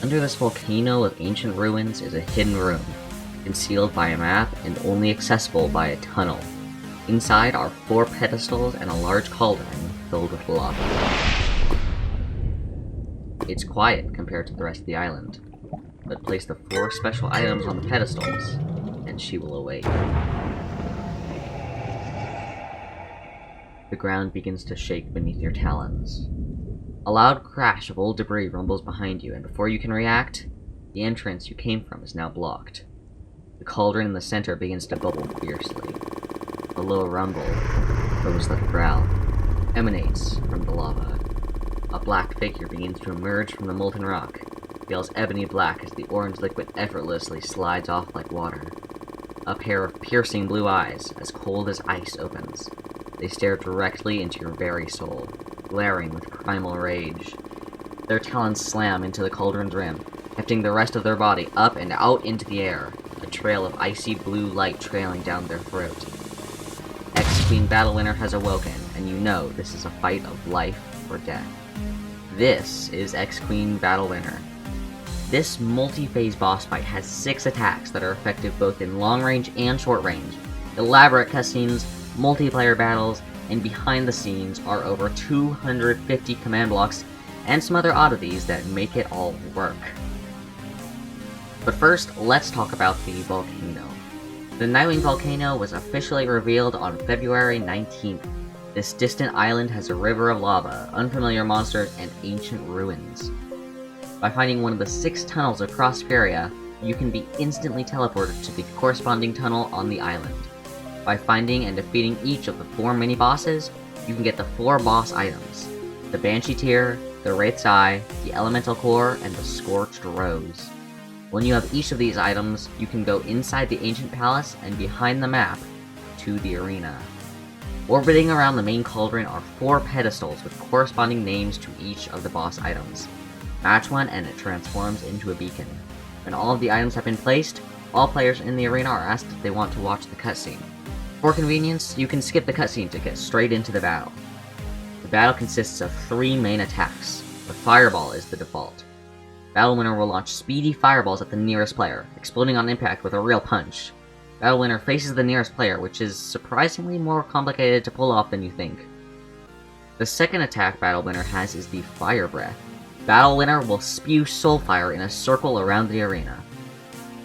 Under this volcano of ancient ruins is a hidden room, concealed by a map and only accessible by a tunnel. Inside are 4 pedestals and a large cauldron filled with lava. It's quiet compared to the rest of the island, but place the 4 special items on the pedestals, and she will awake. The ground begins to shake beneath your talons. A loud crash of old debris rumbles behind you, and before you can react, the entrance you came from is now blocked. The cauldron in the center begins to bubble fiercely. A low rumble, almost like a growl, emanates from the lava. A black figure begins to emerge from the molten rock, feels ebony black as the orange liquid effortlessly slides off like water. A pair of piercing blue eyes, as cold as ice, opens. They stare directly into your very soul, glaring with primal rage. Their talons slam into the cauldron's rim, hefting the rest of their body up and out into the air, a trail of icy blue light trailing down their throat. Ex-Queen Battlewinner has awoken, and you know this is a fight of life or death. This is Ex-Queen Battlewinner. This multi-phase boss fight has 6 attacks that are effective both in long range and short range, elaborate cutscenes, multiplayer battles, and behind the scenes are over 250 command blocks and some other oddities that make it all work. But first, let's talk about the volcano. The Nightwing Volcano was officially revealed on February 19th. This distant island has a river of lava, unfamiliar monsters, and ancient ruins. By finding one of the 6 tunnels across the area, you can be instantly teleported to the corresponding tunnel on the island. By finding and defeating each of the 4 mini-bosses, you can get the 4 boss items: the Banshee Tear, the Wraith's Eye, the Elemental Core, and the Scorched Rose. When you have each of these items, you can go inside the ancient palace and behind the map to the arena. Orbiting around the main cauldron are 4 pedestals with corresponding names to each of the boss items. Match one and it transforms into a beacon. When all of the items have been placed, all players in the arena are asked if they want to watch the cutscene. For convenience, you can skip the cutscene to get straight into the battle. The battle consists of 3 main attacks. The Fireball is the default. Battlewinner will launch speedy fireballs at the nearest player, exploding on impact with a real punch. Battlewinner faces the nearest player, which is surprisingly more complicated to pull off than you think. The second attack Battlewinner has is the Fire Breath. Battlewinner will spew Soulfire in a circle around the arena.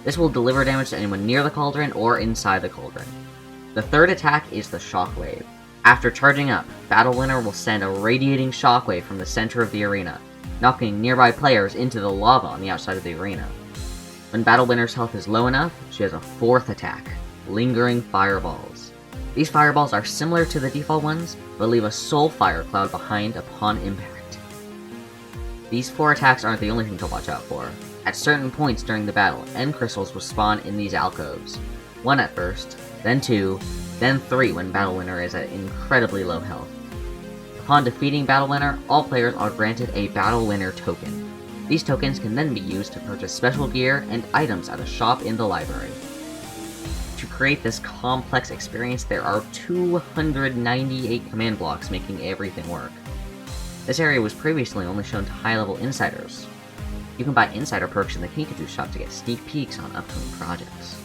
This will deliver damage to anyone near the cauldron or inside the cauldron. The third attack is the Shockwave. After charging up, Battlewinner will send a radiating shockwave from the center of the arena, knocking nearby players into the lava on the outside of the arena. When Battlewinner's health is low enough, she has a 4th attack, Lingering Fireballs. These fireballs are similar to the default ones, but leave a Soulfire cloud behind upon impact. These 4 attacks aren't the only thing to watch out for. At certain points during the battle, end crystals will spawn in these alcoves. 1 at first, then 2, then 3 when Battlewinner is at incredibly low health. Upon defeating Battlewinner, all players are granted a Battlewinner token. These tokens can then be used to purchase special gear and items at a shop in the library. To create this complex experience, there are 298 command blocks making everything work. This area was previously only shown to high-level insiders. You can buy insider perks in the Kinkajou shop to get sneak peeks on upcoming projects.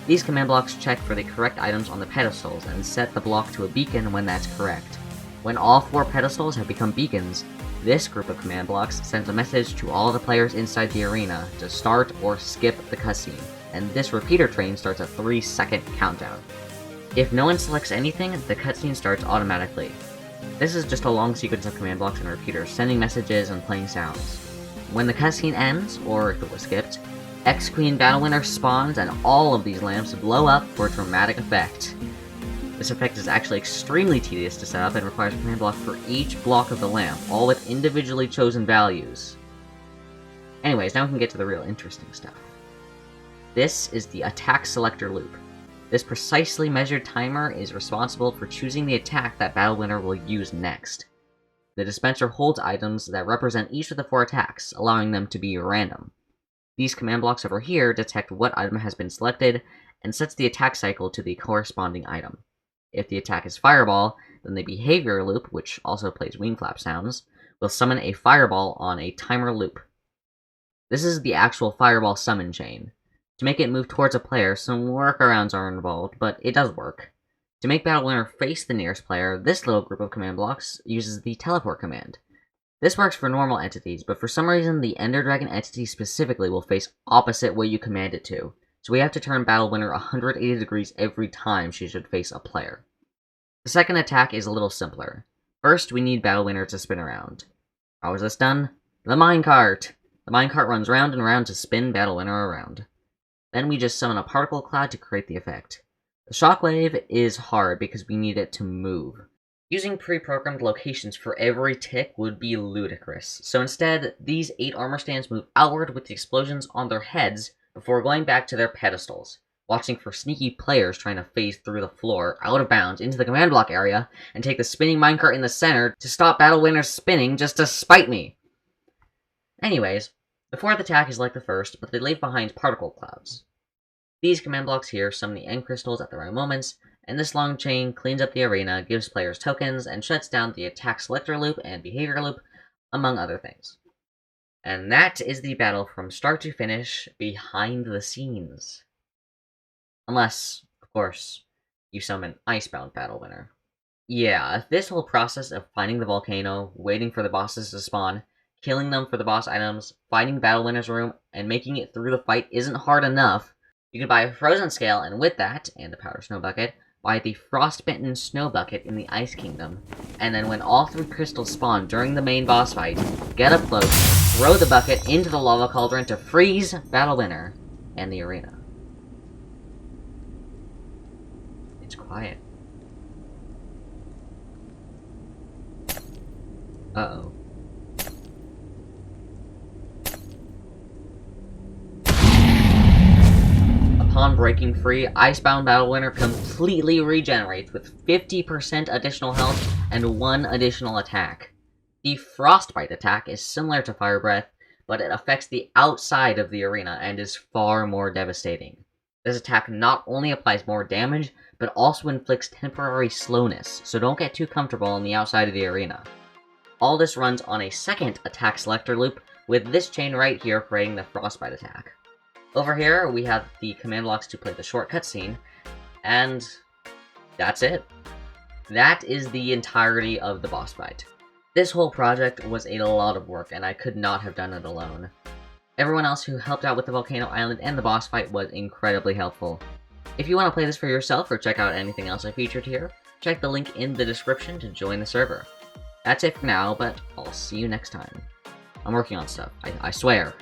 These command blocks check for the correct items on the pedestals and set the block to a beacon when that's correct. When all 4 pedestals have become beacons, this group of command blocks sends a message to all the players inside the arena to start or skip the cutscene, and this repeater train starts a 3-second countdown. If no one selects anything, the cutscene starts automatically. This is just a long sequence of command blocks and repeaters sending messages and playing sounds. When the cutscene ends, or if it was skipped, Ex-Queen Battlewinner spawns and all of these lamps blow up for dramatic effect. This effect is actually extremely tedious to set up and requires a command block for each block of the lamp, all with individually chosen values. Anyways, now we can get to the real interesting stuff. This is the attack selector loop. This precisely measured timer is responsible for choosing the attack that Battlewinner will use next. The dispenser holds items that represent each of the 4 attacks, allowing them to be random. These command blocks over here detect what item has been selected, and sets the attack cycle to the corresponding item. If the attack is Fireball, then the behavior loop, which also plays wing flap sounds, will summon a Fireball on a timer loop. This is the actual fireball summon chain. To make it move towards a player, some workarounds are involved, but it does work. To make Battle Winner face the nearest player, this little group of command blocks uses the teleport command. This works for normal entities, but for some reason the Ender Dragon entity specifically will face opposite what you command it to, so we have to turn Battle Winner 180 degrees every time she should face a player. The second attack is a little simpler. First, we need Battle Winner to spin around. How is this done? The minecart! The minecart runs round and round to spin Battle Winner around. Then we just summon a particle cloud to create the effect. The shockwave is hard because we need it to move. Using pre-programmed locations for every tick would be ludicrous, so instead, these 8 armor stands move outward with the explosions on their heads before going back to their pedestals, watching for sneaky players trying to phase through the floor, out of bounds, into the command block area, and take the spinning minecart in the center to stop Battle Winner's spinning just to spite me. Anyways, the fourth attack is like the first, but they leave behind particle clouds. These command blocks here summon the end crystals at the right moments, and this long chain cleans up the arena, gives players tokens, and shuts down the attack selector loop and behavior loop, among other things. And that is the battle from start to finish, behind the scenes. Unless, of course, you summon Icebound Battle Winner. Yeah, this whole process of finding the volcano, waiting for the bosses to spawn, killing them for the boss items, fighting Battle Winner's room, and making it through the fight isn't hard enough. You can buy a Frozen Scale, and with that, and a Powder Snow Bucket, buy the Frostbitten Snow Bucket in the Ice Kingdom, and then when all 3 crystals spawn during the main boss fight, get up close, throw the bucket into the lava cauldron to freeze Battle Winner and the arena. It's quiet. Uh-oh. Upon breaking free, Icebound Battle Winner completely regenerates with 50% additional health and 1 additional attack. The Frostbite attack is similar to Fire Breath, but it affects the outside of the arena and is far more devastating. This attack not only applies more damage, but also inflicts temporary slowness, so don't get too comfortable on the outside of the arena. All this runs on a second attack selector loop, with this chain right here creating the Frostbite attack. Over here, we have the command blocks to play the shortcut scene, and that's it. That is the entirety of the boss fight. This whole project was a lot of work, and I could not have done it alone. Everyone else who helped out with the Volcano Island and the boss fight was incredibly helpful. If you want to play this for yourself or check out anything else I featured here, check the link in the description to join the server. That's it for now, but I'll see you next time. I'm working on stuff, I swear.